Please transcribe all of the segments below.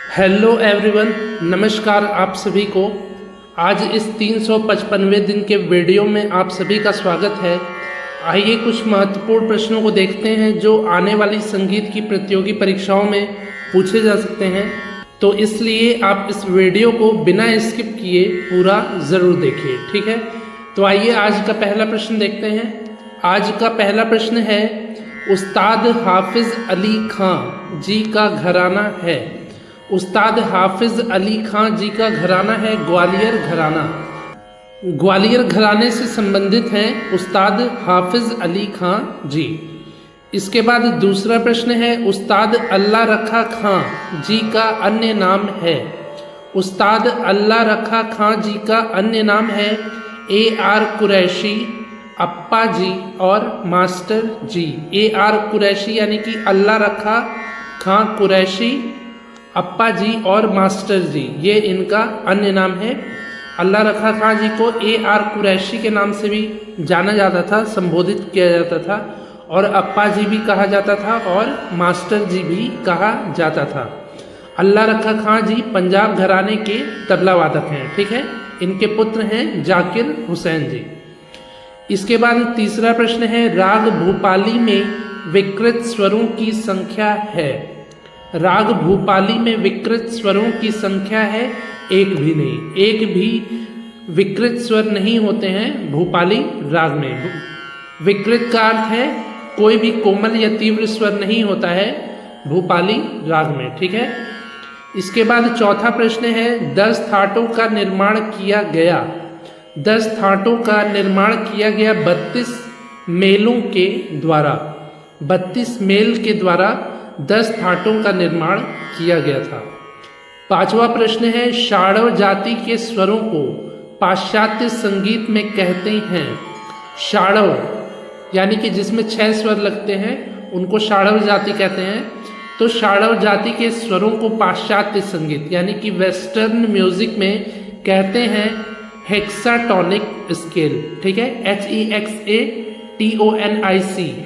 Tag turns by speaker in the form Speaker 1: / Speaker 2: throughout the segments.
Speaker 1: Hello everyone, नमस्कार आप सभी को। आज इस 355वें दिन के वीडियो में आप सभी का स्वागत है। आइए कुछ महत्वपूर्ण प्रश्नों को देखते हैं जो आने वाली संगीत की प्रतियोगी परीक्षाओं में पूछे जा सकते हैं। तो इसलिए आप इस वीडियो को बिना स्किप किए पूरा ज़रूर देखिए, ठीक है। तो आइए आज का पहला प्रश्न देखते हैं। आज का पहला प्रश्न है, उस्ताद हाफिज़ अली खां जी का घराना है। उस्ताद हाफिज़ अली खां जी का घराना है ग्वालियर घराना। ग्वालियर घराने से संबंधित हैं उस्ताद हाफिज़ अली खां जी। इसके बाद दूसरा प्रश्न है, उस्ताद अल्लाह रखा खां जी का अन्य नाम है। उस्ताद अल्लाह रखा खां जी का अन्य नाम है AR कुरैशी, अप्पा जी और मास्टर जी। AR कुरैशी यानी कि अल्लाह रखा खां कुरैशी, अप्पा जी और मास्टर जी, ये इनका अन्य नाम है। अल्लाह रखा खां जी को AR कुरैशी के नाम से भी जाना जाता था, संबोधित किया जाता था, और अप्पा जी भी कहा जाता था और मास्टर जी भी कहा जाता था। अल्लाह रखा खां जी पंजाब घराने के तबला वादक हैं, ठीक है। इनके पुत्र हैं जाकिर हुसैन जी। इसके बाद तीसरा प्रश्न है, राग भूपाली में विकृत स्वरों की संख्या है। राग भूपाली में विकृत स्वरों की संख्या है एक भी नहीं। एक भी विकृत स्वर नहीं होते हैं भूपाली राग में। विकृत का अर्थ है कोई भी कोमल या तीव्र स्वर नहीं होता है भूपाली राग में, ठीक है। इसके बाद चौथा प्रश्न है, 10 थाटों का निर्माण किया गया। 10 थाटों का निर्माण किया गया 32 मेलों के द्वारा। 32 मेल के द्वारा 10 थाटों का निर्माण किया गया था। पांचवा प्रश्न है, शाड़व जाति के स्वरों को पाश्चात्य संगीत में कहते हैं। शाड़व यानी कि जिसमें 6 स्वर लगते हैं उनको शाड़व जाति कहते हैं। तो शाड़व जाति के स्वरों को पाश्चात्य संगीत यानी कि वेस्टर्न म्यूजिक में कहते हैं हेक्साटोनिक स्केल, ठीक है। HEXATONIC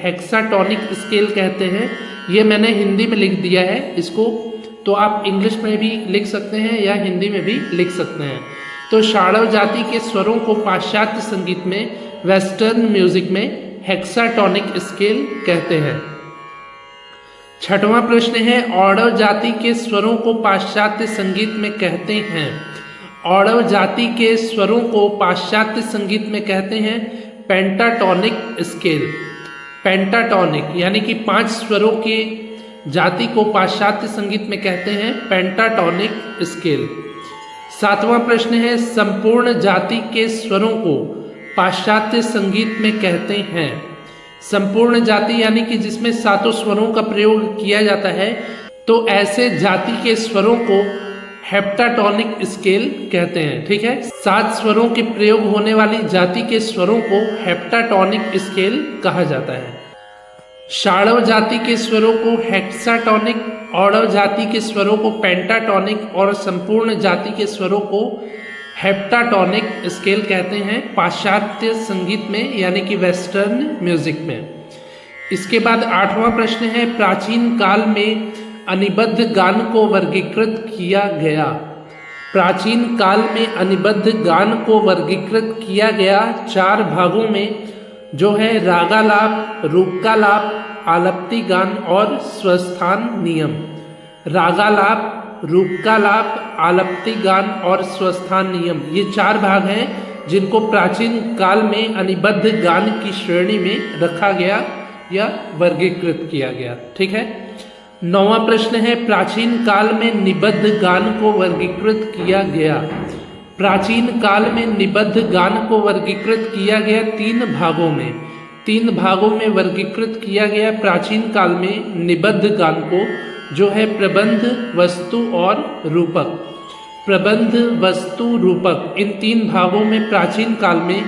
Speaker 1: हेक्साटोनिक स्केल कहते हैं। ये मैंने हिंदी में लिख दिया है इसको, तो आप इंग्लिश में भी लिख सकते हैं या हिंदी में भी लिख सकते हैं। तो शाड़व जाति के स्वरों को पाश्चात्य संगीत में, वेस्टर्न म्यूजिक में हेक्साटोनिक स्केल कहते हैं। छठवां प्रश्न है, औडव जाति के स्वरों को पाश्चात्य संगीत में कहते हैं। औडव जाति के स्वरों को पाश्चात्य संगीत में कहते हैं पेंटाटोनिक स्केल। पेंटाटोनिक यानी कि 5 स्वरों के जाति को पाश्चात्य संगीत में कहते हैं पेंटाटोनिक स्केल। सातवां प्रश्न है, संपूर्ण जाति के स्वरों को पाश्चात्य संगीत में कहते हैं। संपूर्ण जाति यानी कि जिसमें 7 स्वरों का प्रयोग किया जाता है, तो ऐसे जाति के स्वरों को हेप्टाटोनिक स्केल कहते हैं, ठीक है। 7 स्वरों के प्रयोग होने वाली जाति के स्वरों को हेप्टाटोनिक स्केल कहा जाता है। शाड़व जाति के स्वरों को हेक्साटोनिक, औडव जाति के स्वरों को पेंटाटोनिक और संपूर्ण जाति के स्वरों को हेप्टाटोनिक स्केल कहते हैं पाश्चात्य संगीत में यानी कि वेस्टर्न म्यूजिक में। इसके बाद 8वां प्रश्न है, प्राचीन काल में अनिबद्ध गान को वर्गीकृत किया गया। प्राचीन काल में अनिबद्ध गान को वर्गीकृत किया गया 4 भागों में, जो है रागालाप, रूपकालाप, आलप्ति गान और स्वस्थान नियम। रागालाप, रूपकालाप, आलप्ति गान और स्वस्थान नियम, ये 4 भाग हैं जिनको प्राचीन काल में अनिबद्ध गान की श्रेणी में रखा गया या वर्गीकृत किया गया, ठीक है। 9वां प्रश्न है, प्राचीन काल में निबद्ध गान को वर्गीकृत किया गया। प्राचीन काल में निबद्ध गान को वर्गीकृत किया गया 3 भागों में। 3 भागों में वर्गीकृत किया गया प्राचीन काल में निबद्ध गान को, जो है प्रबंध, वस्तु और रूपक। प्रबंध, वस्तु, रूपक, इन 3 भागों में प्राचीन काल में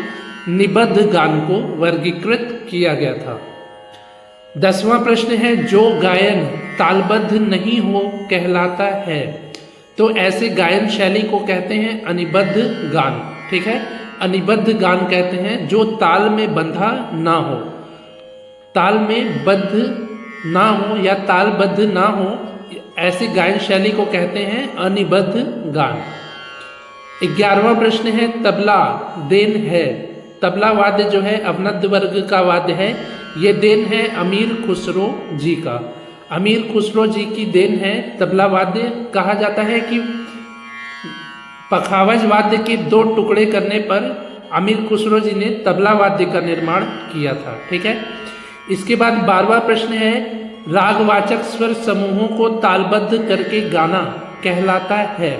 Speaker 1: निबद्ध गान को वर्गीकृत किया गया था। 10वां प्रश्न है, जो गायन तालबद्ध नहीं हो कहलाता है। तो ऐसे गायन शैली को कहते हैं अनिबद्ध गान, ठीक है। अनिबद्ध गान कहते हैं जो ताल में बंधा ना हो, ताल में बद्ध ना हो या तालबद्ध ना हो, ऐसी गायन शैली को कहते हैं अनिबद्ध गान। 11वां प्रश्न है तबला देन है। तबला वाद्य जो है अवनद्य वर्ग का वाद्य है। ये देन है अमीर खुसरो जी का। अमीर खुसरो जी की देन है तबला वाद्य। कहा जाता है कि पखावज वाद्य के 2 टुकड़े करने पर अमीर खुसरो जी ने तबला वाद्य का निर्माण किया था। ठीक है। इसके बाद 12वां प्रश्न है रागवाचक स्वर समूहों को तालबद्ध करके गाना कहलाता है।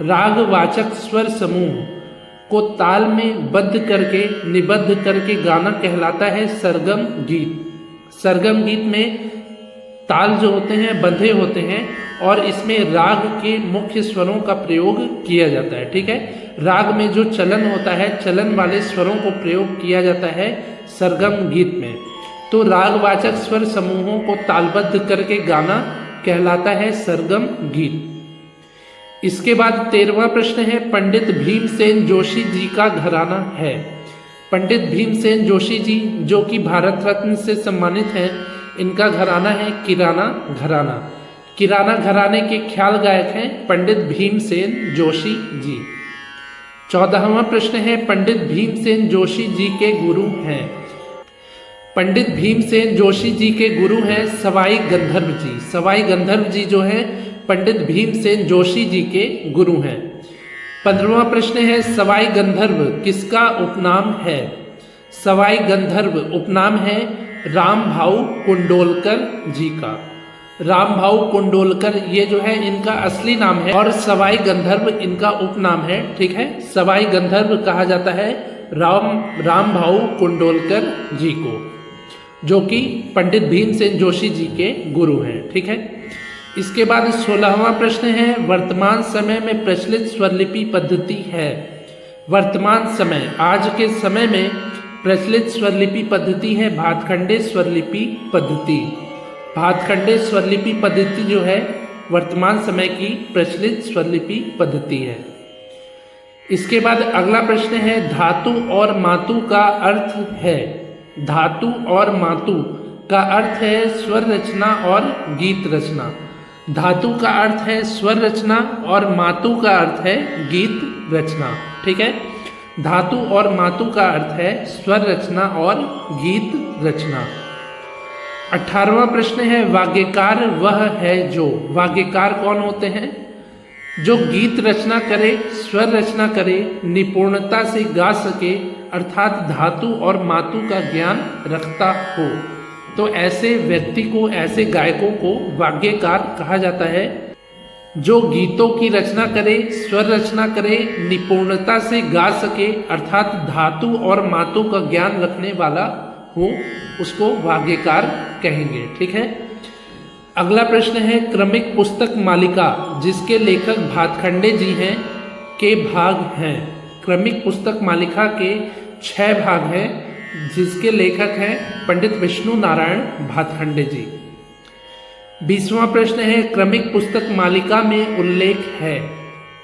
Speaker 1: रागवाचक स्वर समूह को ताल में बद्ध करके निबद्ध करके गाना कहलाता है सरगम गीत। सरगम गीत में ताल जो होते हैं बंधे होते हैं और इसमें राग के मुख्य स्वरों का प्रयोग किया जाता है। ठीक है। राग में जो चलन होता है चलन वाले स्वरों को प्रयोग किया जाता है सरगम गीत में। तो रागवाचक स्वर समूहों को तालबद्ध करके गाना कहलाता है सरगम गीत। इसके बाद 13वां प्रश्न है पंडित भीमसेन जोशी जी का घराना है। पंडित भीमसेन जोशी जी जो कि भारत रत्न से सम्मानित हैं, इनका घराना है किराना घराना। किराना घराने के ख्याल गायक हैं पंडित भीमसेन जोशी जी। 14वां प्रश्न है पंडित भीमसेन जोशी जी के गुरु हैं। पंडित भीमसेन जोशी जी के गुरु हैं सवाई गंधर्व जी। सवाई गंधर्व जी जो हैं पंडित भीमसेन जोशी जी के गुरु हैं। 15वां प्रश्न है सवाई गंधर्व किसका उपनाम है। सवाई गंधर्व उपनाम है राम भाऊ कुंडोलकर जी का। राम भाऊ कुंडोलकर ये जो है इनका असली नाम है और सवाई गंधर्व इनका उपनाम है। ठीक है। सवाई गंधर्व कहा जाता है राम भाऊ कुंडोलकर जी को, जो कि पंडित भीमसेन जोशी जी के गुरु हैं। ठीक है। इसके बाद 16वां प्रश्न है वर्तमान समय में प्रचलित स्वरलिपि पद्धति है। वर्तमान समय आज के समय में प्रचलित स्वरलिपि पद्धति है भातखंडे स्वरलिपि पद्धति। भातखंडे स्वरलिपि पद्धति जो है वर्तमान समय की प्रचलित स्वरलिपि पद्धति है। इसके बाद अगला प्रश्न है धातु और मातु का अर्थ है। धातु और मातु का अर्थ है स्वर रचना और गीत रचना। धातु का अर्थ है स्वर रचना और मातु का अर्थ है गीत रचना। ठीक है। धातु और मातु का अर्थ है स्वर रचना और गीत रचना। 18वां प्रश्न है वाग्यकार वह है जो। वाग्यकार कौन होते हैं। जो गीत रचना करे, स्वर रचना करे, निपुणता से गा सके, अर्थात धातु और मातु का ज्ञान रखता हो, तो ऐसे व्यक्ति को, ऐसे गायकों को वाग्यकार कहा जाता है। जो गीतों की रचना करे, स्वर रचना करे, निपुणता से गा सके, अर्थात धातु और मातु का ज्ञान रखने वाला हो, उसको वाग्यकार कहेंगे। ठीक है। अगला प्रश्न है क्रमिक पुस्तक मालिका जिसके लेखक भातखंडे जी हैं के भाग हैं। क्रमिक पुस्तक मालिका के 6 भाग हैं जिसके लेखक हैं पंडित विष्णु नारायण भातखंडे जी। 20वां प्रश्न है क्रमिक पुस्तक मालिका में उल्लेख है।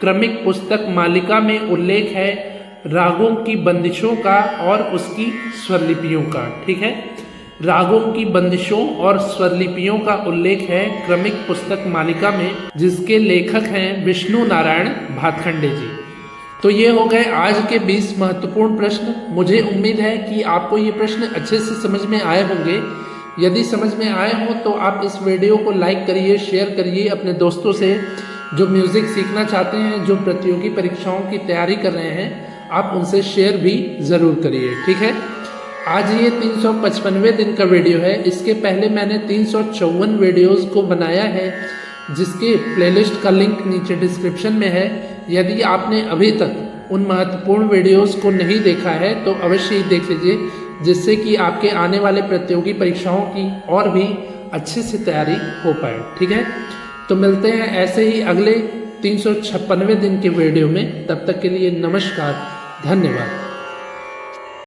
Speaker 1: क्रमिक पुस्तक मालिका में उल्लेख है रागों की बंदिशों का और उसकी स्वरलिपियों का। ठीक है। रागों की बंदिशों और स्वरलिपियों का उल्लेख है क्रमिक पुस्तक मालिका में, जिसके लेखक हैं विष्णु नारायण भातखंडे जी। तो ये हो गए आज के 20 महत्वपूर्ण प्रश्न। मुझे उम्मीद है कि आपको ये प्रश्न अच्छे से समझ में आए होंगे। यदि समझ में आए हों तो आप इस वीडियो को लाइक करिए, शेयर करिए अपने दोस्तों से जो म्यूज़िक सीखना चाहते हैं, जो प्रतियोगी परीक्षाओं की तैयारी कर रहे हैं, आप उनसे शेयर भी ज़रूर करिए। ठीक है। आज ये 355वें दिन का वीडियो है। इसके पहले मैंने 354 वीडियोज़ को बनाया है जिसके प्लेलिस्ट का लिंक नीचे डिस्क्रिप्शन में है। यदि आपने अभी तक उन महत्वपूर्ण वीडियोज़ को नहीं देखा है तो अवश्य ही देख लीजिए, जिससे कि आपके आने वाले प्रतियोगी परीक्षाओं की और भी अच्छे से तैयारी हो पाए। ठीक है। तो मिलते हैं ऐसे ही अगले 356वें दिन के वीडियो में। तब तक के लिए नमस्कार, धन्यवाद।